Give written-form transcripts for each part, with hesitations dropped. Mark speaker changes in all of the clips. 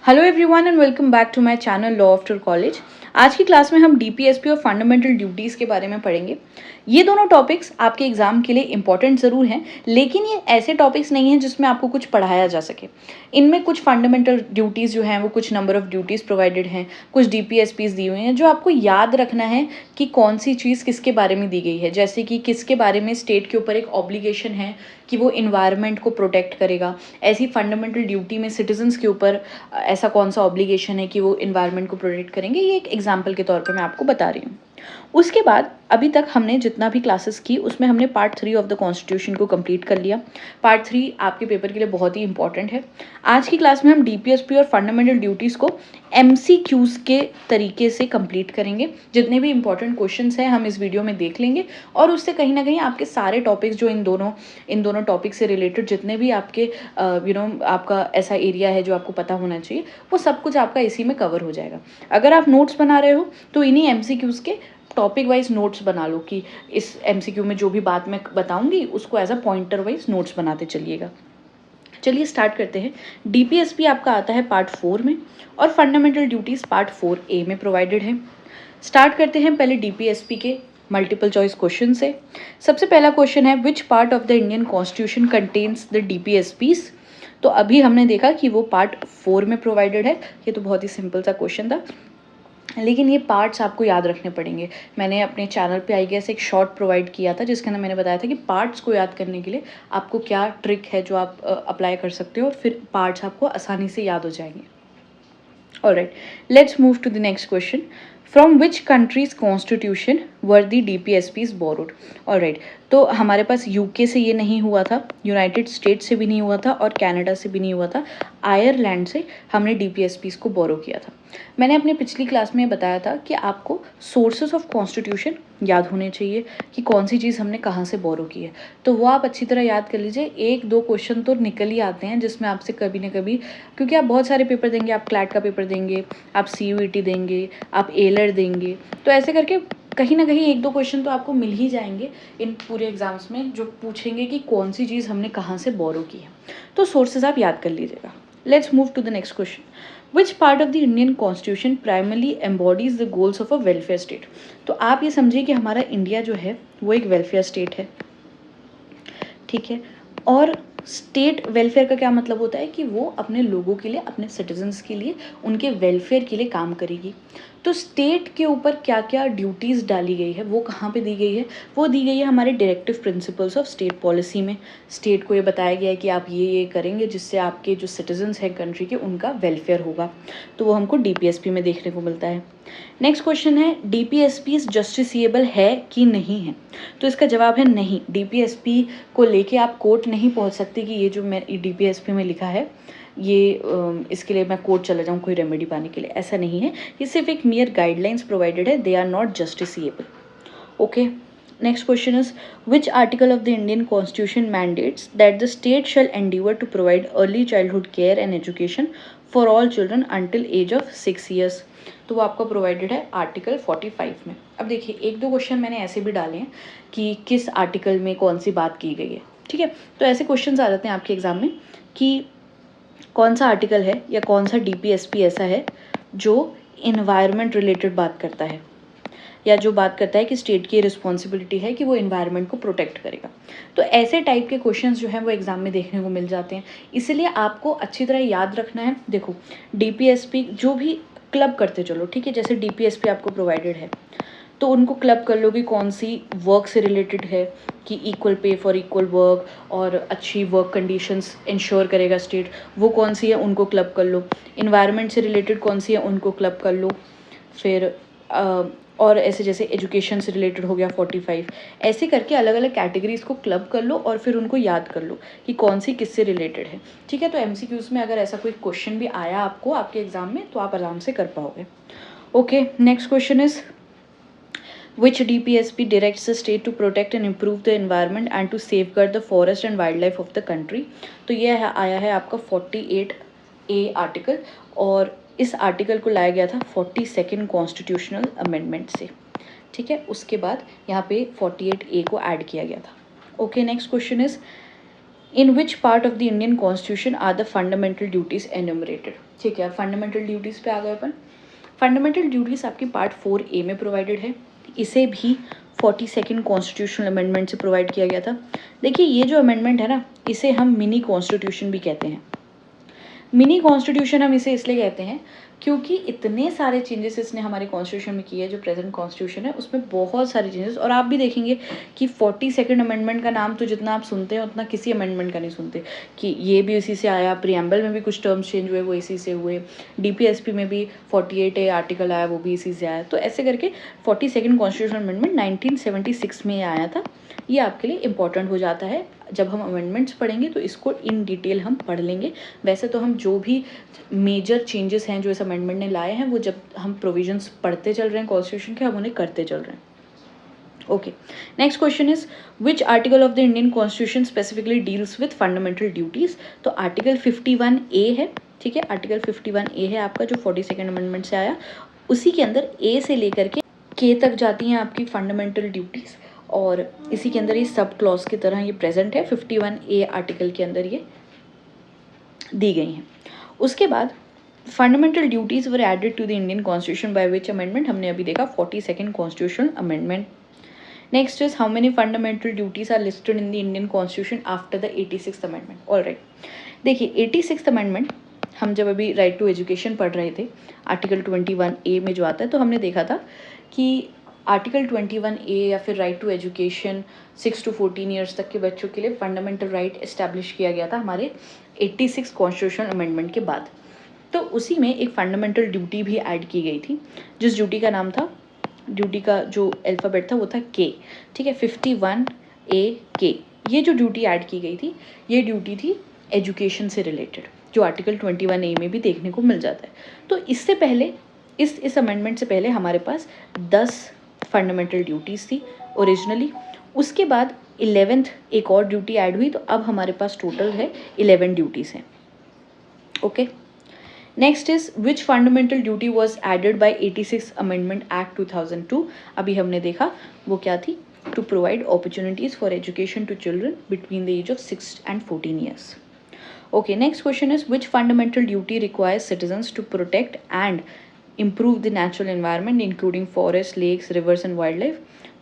Speaker 1: Hello everyone and welcome back to my channel law after college. आज की class में हम डीपीएसपी और फंडामेंटल ड्यूटीज़ के बारे में पढ़ेंगे। ये दोनों टॉपिक्स आपके एग्जाम के लिए इंपॉर्टेंट ज़रूर हैं, लेकिन ये ऐसे टॉपिक्स नहीं हैं जिसमें आपको कुछ पढ़ाया जा सके। इनमें कुछ फंडामेंटल ड्यूटीज़ जो हैं वो कुछ नंबर ऑफ ड्यूटीज़ प्रोवाइडेड हैं, कुछ डीपीएसपीज़ दी हुई हैं जो आपको याद रखना है कि कौन सी चीज़ किसके बारे में दी गई है। जैसे कि किसके बारे में स्टेट के ऊपर एक ऑब्लिगेशन है कि वो इन्वायरमेंट को प्रोटेक्ट करेगा, ऐसी फंडामेंटल ड्यूटी में सिटीजन्स के ऊपर ऐसा कौन सा ऑब्लिगेशन है कि वो इन्वायरमेंट को प्रोटेक्ट करेंगे। ये एक एग्जाम्पल के तौर पे मैं आपको बता रही हूँ। उसके बाद अभी तक हमने जितना भी क्लासेस की उसमें हमने पार्ट 3 ऑफ द कॉन्स्टिट्यूशन को कंप्लीट कर लिया। पार्ट 3 आपके पेपर के लिए बहुत ही इंपॉर्टेंट है। आज की क्लास में हम डीपीएसपी और फंडामेंटल ड्यूटीज़ को एमसीक्यूज़ के तरीके से कंप्लीट करेंगे। जितने भी इंपॉर्टेंट क्वेश्चंस हैं हम इस वीडियो में देख लेंगे और उससे कहीं ना कहीं आपके सारे टॉपिक्स जो इन दोनों टॉपिक से रिलेटेड जितने भी आपके आपका ऐसा एरिया है जो आपको पता होना चाहिए, वो सब कुछ आपका इसी में कवर हो जाएगा। अगर आप नोट्स बना रहे हो तो इन्हीं एमसीक्यूज़ के टॉपिक वाइज नोट्स बना लो कि इस एमसीक्यू में जो भी बात मैं बताऊंगी उसको as a pointer wise notes बनाते चलिएगा। चलिए स्टार्ट करते हैं। डीपीएसपी आपका आता है पार्ट 4 में और फंडामेंटल ड्यूटीज़ पार्ट 4A में प्रोवाइडेड है। स्टार्ट करते हैं पहले डीपीएसपी के मल्टीपल चॉइस क्वेश्चन से। सबसे पहला क्वेश्चन है विच part of the Indian constitution contains the DPSPs. तो अभी हमने देखा कि वो पार्ट 4 में प्रोवाइडेड है। ये तो बहुत ही सिंपल सा क्वेश्चन था, लेकिन ये पार्ट्स आपको याद रखने पड़ेंगे। मैंने अपने चैनल पे आई गेस एक शॉर्ट प्रोवाइड किया था जिसके अंदर मैंने बताया था कि पार्ट्स को याद करने के लिए आपको क्या ट्रिक है जो आप अप्लाई कर सकते हो और फिर पार्ट्स आपको आसानी से याद हो जाएंगे। Alright, let's move to the next question. From which countries constitution were the DPSPs borrowed. Alright, तो हमारे पास यूके से ये नहीं हुआ था, यूनाइटेड स्टेट्स से भी नहीं हुआ था और कनाडा से भी नहीं हुआ था। आयरलैंड से हमने डीपीएसपीज को बोरो किया था। मैंने अपने पिछली क्लास में बताया था कि आपको सोर्सेस ऑफ कॉन्स्टिट्यूशन याद होने चाहिए कि कौन सी चीज़ हमने कहाँ से बोरो की है। तो वो आप अच्छी तरह याद कर लीजिए। एक दो क्वेश्चन तो निकल ही आते हैं जिसमें आपसे कभी ना कभी, क्योंकि आप बहुत सारे पेपर देंगे, आप क्लैट का पेपर देंगे, आप सीयूईटी देंगे, आप एलर देंगे, तो ऐसे करके कहीं ना कहीं एक दो क्वेश्चन तो आपको मिल ही जाएंगे इन पूरे एग्जाम्स में जो पूछेंगे कि कौन सी चीज़ हमने कहाँ से बोरो की है। तो सोर्सेज आप याद कर लीजिएगा। Let's move to the next question. Which part of the Indian constitution primarily embodies the goals of a welfare state. तो आप ये समझिए कि हमारा इंडिया जो है वो एक वेलफेयर स्टेट है, ठीक है। और स्टेट वेलफेयर का क्या मतलब होता है कि वो अपने लोगों के लिए, अपने सिटीजन्स के लिए, उनके वेलफेयर के लिए काम करेगी। तो स्टेट के ऊपर क्या क्या ड्यूटीज़ डाली गई है वो कहाँ पे दी गई है, वो दी गई है हमारे directive principles of state policy में। स्टेट को ये बताया गया है कि आप ये करेंगे जिससे आपके जो सिटीजन्स हैं कंट्री के उनका वेलफेयर होगा। तो वो हमको डीपीएसपी में देखने को मिलता है। नेक्स्ट क्वेश्चन है डीपीएसपी जस्टिसिएबल है कि नहीं है। तो इसका जवाब है नहीं। डीपीएसपी को लेके आप कोर्ट नहीं पहुंच सकते कि ये जो मैं डीपीएसपी में लिखा है ये इसके लिए मैं कोर्ट चला जाऊँ कोई रेमेडी पाने के लिए, ऐसा नहीं है। ये सिर्फ एक मियर गाइडलाइंस प्रोवाइडेड है, they are not justiciable. Okay, next question is which article of the Indian constitution mandates that the state shall endeavour to provide early childhood care and education for all children until age of 6 years. तो वो आपका provided है article 45 में। अब देखिए एक दो question मैंने ऐसे भी डाले हैं कि किस आर्टिकल में कौन सी बात की गई है, ठीक है। तो ऐसे क्वेश्चन आ जाते हैं आपके एग्जाम में कि कौन सा आर्टिकल है या कौन सा डीपीएसपी ऐसा है जो इन्वायरमेंट रिलेटेड बात करता है या जो बात करता है कि स्टेट की रिस्पॉन्सिबिलिटी है कि वो इन्वायरमेंट को प्रोटेक्ट करेगा। तो ऐसे टाइप के क्वेश्चंस जो हैं वो एग्जाम में देखने को मिल जाते हैं, इसलिए आपको अच्छी तरह याद रखना है। देखो डीपीएसपी जो भी क्लब करते चलो, ठीक है। जैसे डीपीएसपी आपको प्रोवाइडेड है तो उनको क्लब कर लो कि कौन सी वर्क से रिलेटेड है कि equal pay for equal work और अच्छी वर्क कंडीशंस इंश्योर करेगा स्टेट, वो कौन सी है उनको क्लब कर लो। इन्वायरमेंट से रिलेटेड कौन सी है उनको क्लब कर लो। फिर और ऐसे जैसे एजुकेशन से रिलेटेड हो गया 45, ऐसे करके अलग अलग कैटेगरीज को क्लब कर लो और फिर उनको याद कर लो कि कौन सी किससे रिलेटेड है, ठीक है। तो एमसीक्यूज़ में अगर ऐसा कोई क्वेश्चन भी आया आपको आपके एग्जाम में तो आप आराम से कर पाओगे। Okay, next question is which DPSP directs the state to protect and improve the environment and to safeguard the forest and wildlife of the country। तो ये है आया है आपका 48A आर्टिकल और इस आर्टिकल को लाया गया था 42nd कॉन्स्टिट्यूशनल अमेंडमेंट से, ठीक है। उसके बाद यहाँ पे 48A को ऐड किया गया था। Okay, next question is in which part of the Indian constitution are the fundamental duties enumerated. ठीक है, फंडामेंटल ड्यूटीज़ पे आ गए अपन। फंडामेंटल ड्यूटीज़ आपकी पार्ट 4A में प्रोवाइडेड है। इसे भी 42nd कॉन्स्टिट्यूशनल अमेंडमेंट से प्रोवाइड किया गया था। देखिए ये जो अमेंडमेंट है ना, इसे हम मिनी कॉन्स्टिट्यूशन भी कहते हैं। मिनी कॉन्स्टिट्यूशन हम इसे इसलिए कहते हैं क्योंकि इतने सारे चेंजेस इसने हमारे कॉन्स्टिट्यूशन में किए हैं। जो प्रेजेंट कॉन्स्टिट्यूशन है उसमें बहुत सारे चेंजेस, और आप भी देखेंगे कि 42nd अमेंडमेंट का नाम तो जितना आप सुनते हैं उतना किसी अमेंडमेंट का नहीं सुनते, कि ये भी इसी से आया, प्रियम्बल में भी कुछ टर्म्स चेंज हुए वो इसी से हुए, DPSP में भी 48A आर्टिकल आया वो भी इसी से आया। तो ऐसे करके 42nd कॉन्स्टिट्यूशनल अमेंडमेंट 1976 में आया था। ये आपके लिए इम्पॉर्टेंट हो जाता है। जब हम अमेंडमेंट्स पढ़ेंगे तो इसको इन डिटेल हम पढ़ लेंगे। वैसे तो हम जो भी मेजर चेंजेस हैं जो इस अमेंडमेंट ने लाए हैं वो जब हम प्रोविजंस पढ़ते चल रहे हैं कॉन्स्टिट्यूशन के, हम उन्हें करते चल रहे हैं। Okay, next question is which article of the Indian constitution specifically deals with fundamental duties. तो आर्टिकल 51A है। ठीक है, आर्टिकल 51A है आपका जो 42nd अमेंडमेंट से आया। उसी के अंदर A से लेकर के K तक जाती हैं आपकी फंडामेंटल ड्यूटीज़, और इसी के अंदर ये सब क्लॉज की तरह ये प्रेजेंट है। 51A आर्टिकल के अंदर ये दी गई हैं। उसके बाद fundamental duties were added to the Indian constitution by which amendment, हमने अभी देखा 42nd constitutional amendment. Next is how many fundamental duties are listed in the Indian constitution after the 86th amendment. Alright, देखिए 86th amendment हम जब अभी right to education पढ़ रहे थे, आर्टिकल 21A में जो आता है, तो हमने देखा था कि आर्टिकल 21A या फिर right to education 6 to 14 years तक के बच्चों के लिए फंडामेंटल राइट इस्टेब्लिश किया गया था हमारे 86 कॉन्स्टिट्यूशनल अमेंडमेंट के बाद। तो उसी में एक फंडामेंटल ड्यूटी भी ऐड की गई थी, जिस ड्यूटी का नाम था, ड्यूटी का जो अल्फ़ाबेट था वो था K। ठीक है, 51AK। ये जो ड्यूटी ऐड की गई थी, ये ड्यूटी थी एजुकेशन से रिलेटेड, जो आर्टिकल 21A में भी देखने को मिल जाता है। तो इससे पहले इस अमेंडमेंट से पहले हमारे पास 10 फंडामेंटल ड्यूटीज़ थी ओरिजिनली। उसके बाद 11th एक और ड्यूटी ऐड हुई, तो अब हमारे पास टोटल है 11 ड्यूटीज़ हैं। Okay, next is which fundamental duty was added by 86 amendment act 2002। अभी हमने देखा वो क्या थी, to provide opportunities for education to children between the age of 6 and 14 years. Okay, next question is which fundamental duty requires citizens to protect and improve the natural environment including forests, lakes, rivers and wildlife।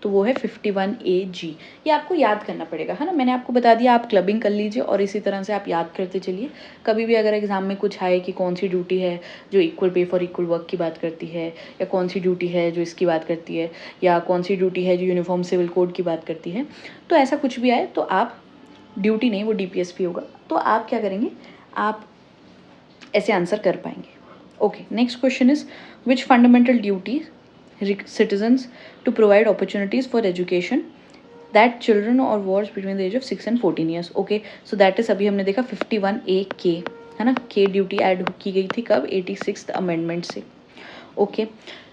Speaker 1: तो वो है 51AG। ये आपको याद करना पड़ेगा, है ना। मैंने आपको बता दिया, आप क्लबिंग कर लीजिए और इसी तरह से आप याद करते चलिए। कभी भी अगर एग्जाम में कुछ आए कि कौन सी ड्यूटी है जो equal pay for equal work की बात करती है, या कौन सी ड्यूटी है जो इसकी बात करती है, या कौन सी ड्यूटी है जो यूनिफॉर्म सिविल कोड की बात करती है, तो ऐसा कुछ भी आए तो आप, ड्यूटी नहीं वो DPSP होगा, तो आप क्या करेंगे, आप ऐसे आंसर कर पाएंगे। Okay, next question is which fundamental duty citizens to provide opportunities for education that children or wards between the age of 6 and 14 years। Okay, so that is अभी हमने देखा 51AK, है ना। K ड्यूटी ऐड की गई थी कब, 86th amendment से। ओके,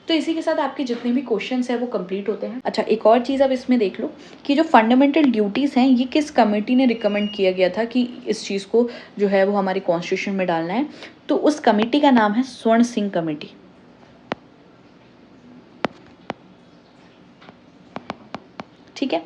Speaker 1: तो इसी के साथ आपके जितने भी क्वेश्चंस हैं वो कंप्लीट होते हैं। अच्छा, एक और चीज़ अब इसमें देख लो कि जो फंडामेंटल ड्यूटीज़ हैं ये किस कमेटी ने रिकमेंड किया गया था कि इस चीज़ को जो है वो हमारे कॉन्स्टिट्यूशन में डालना है। तो उस कमेटी का नाम है स्वर्ण सिंह कमेटी। ठीक है,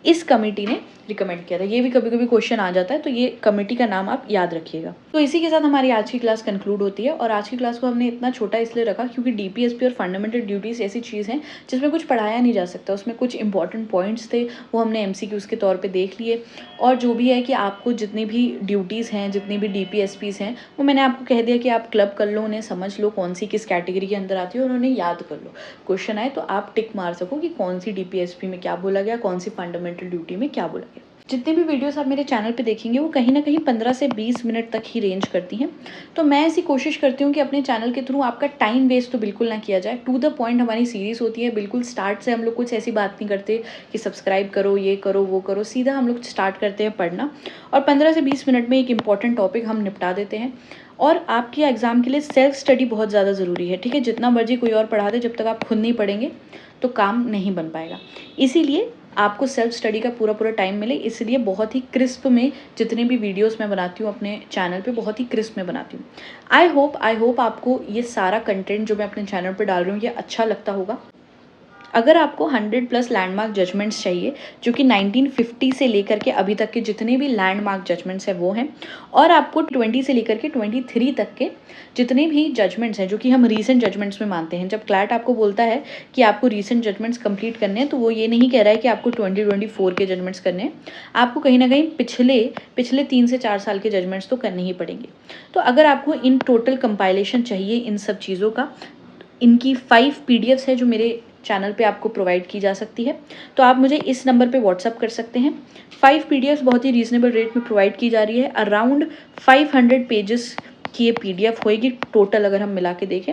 Speaker 1: इस कमेटी ने रिकमेंड किया था। ये भी कभी कभी क्वेश्चन आ जाता है, तो ये कमेटी का नाम आप याद रखिएगा। तो इसी के साथ हमारी आज की क्लास कंक्लूड होती है। और आज की क्लास को हमने इतना छोटा इसलिए रखा क्योंकि DPSP और फंडामेंटल ड्यूटीज़ ऐसी चीज़ हैं जिसमें कुछ पढ़ाया नहीं जा सकता। उसमें कुछ इंपॉर्टेंट पॉइंट्स थे, वो हमने MCQs के तौर पर देख लिए। और जो भी है कि आपको जितनी भी ड्यूटीज़ हैं, जितनी भी DPSPs हैं, वो मैंने आपको कह दिया कि आप क्लब कर लो, उन्हें समझ लो कौन सी किस कैटेगरी के अंदर आती है, और उन्हें याद कर लो। क्वेश्चन आए तो आप टिक मार सको कि कौन सी DPSP में क्या बोला गया, कौन सी फंडामेंटल ड्यूटी में क्या बोला गया। जितने भी वीडियोस आप मेरे चैनल पे देखेंगे वो कहीं ना कहीं 15 से 20 मिनट तक ही रेंज करती हैं। तो मैं ऐसी कोशिश करती हूँ कि अपने चैनल के थ्रू आपका टाइम वेस्ट तो बिल्कुल ना किया जाए। टू द पॉइंट हमारी सीरीज़ होती है, बिल्कुल स्टार्ट से हम लोग कुछ ऐसी बात नहीं करते कि सब्सक्राइब करो, ये करो, वो करो। सीधा हम लोग स्टार्ट करते हैं पढ़ना, और 15 से 20 मिनट में एक इंपॉर्टेंट टॉपिक हम निपटा देते हैं। और आपके एग्ज़ाम के लिए सेल्फ स्टडी बहुत ज़्यादा ज़रूरी है। ठीक है, जितना मर्जी कोई और पढ़ा दे, जब तक आप खुद नहीं पढ़ेंगे तो काम नहीं बन पाएगा। इसीलिए आपको सेल्फ स्टडी का पूरा टाइम मिले, इसलिए बहुत ही क्रिस्प में जितने भी वीडियोस मैं बनाती हूँ अपने चैनल पे, बहुत ही क्रिस्प में बनाती हूँ। आई होप आपको ये सारा कंटेंट जो मैं अपने चैनल पे डाल रही हूँ ये अच्छा लगता होगा। अगर आपको 100+ लैंडमार्क जजमेंट्स चाहिए जो कि 1950 से लेकर के अभी तक के जितने भी लैंडमार्क जजमेंट्स हैं वो हैं, और आपको 20 से लेकर के 23 तक के जितने भी जजमेंट्स हैं जो कि हम रीसेंट जजमेंट्स में मानते हैं। जब क्लैट आपको बोलता है कि आपको रीसेंट जजमेंट्स कंप्लीट करने हैं तो वो ये नहीं कह रहा है कि आपको 2024 के जजमेंट्स करने हैं, आपको कहीं ना कहीं पिछले 3 से 4 साल के जजमेंट्स तो करने ही पड़ेंगे। तो अगर आपको इन टोटल कंपाइलेशन चाहिए इन सब चीज़ों का, इनकी 5 PDFs है जो मेरे चैनल पे आपको प्रोवाइड की जा सकती है, तो आप मुझे इस नंबर पे व्हाट्सअप कर सकते हैं। 5 PDFs बहुत ही रीजनेबल रेट में प्रोवाइड की जा रही है। अराउंड 500 पेजेस की ये PDF होएगी टोटल अगर हम मिला के देखें,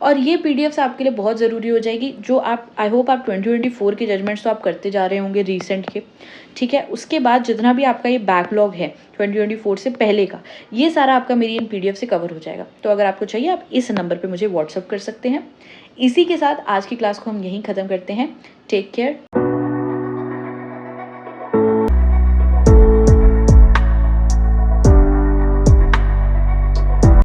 Speaker 1: और ये PDFs आपके लिए बहुत ज़रूरी हो जाएगी। जो आप आई होप आप 2024 के जजमेंट्स तो आप करते जा रहे होंगे रीसेंट के, ठीक है। उसके बाद जितना भी आपका ये बैकलॉग है 2024 से पहले का, ये सारा आपका मेरी इन PDF से कवर हो जाएगा। तो अगर आपको चाहिए आप इस नंबर पे मुझे व्हाट्सअप कर सकते हैं। इसी के साथ आज की क्लास को हम यहीं ख़त्म करते हैं। Take care.